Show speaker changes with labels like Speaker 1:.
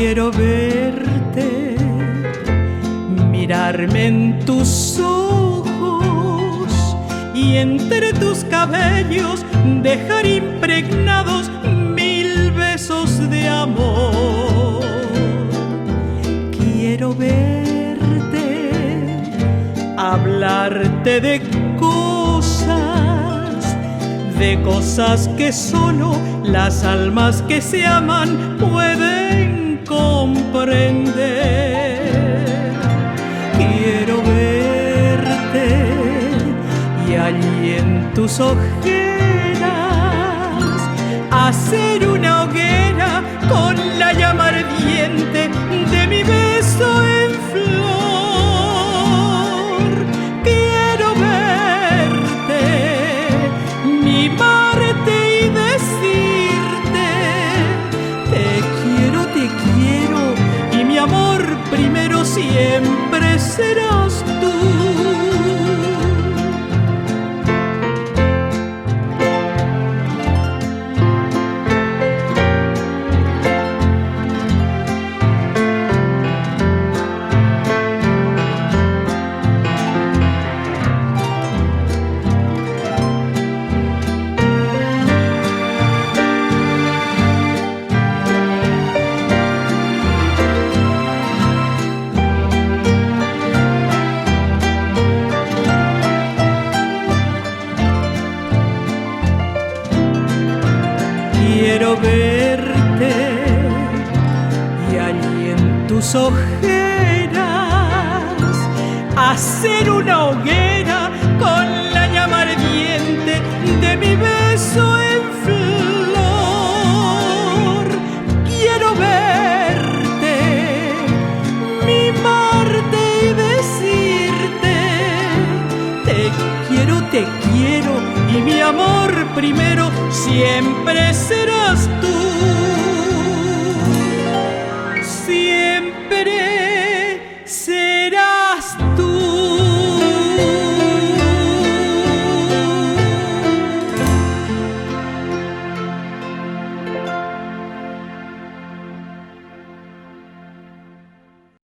Speaker 1: Quiero verte, mirarme en tus ojos y entre tus cabellos dejar impregnados 1000 besos de amor. Quiero verte, hablarte de cosas que solo las almas que se aman pueden comprender. Quiero verte y allí en tus ojeras hacer una hoguera con la llama ardiente de mi beso en flor. Quiero verte, mimarte y decirte te quiero y mi amor primero siempre serás tú. Quiero verte y allí en tus ojeras hacer una hoguera con la llama ardiente de mi beso en flor. Quiero verte, mimarte y decirte te quiero y mi amor primero siempre serás tú. Siempre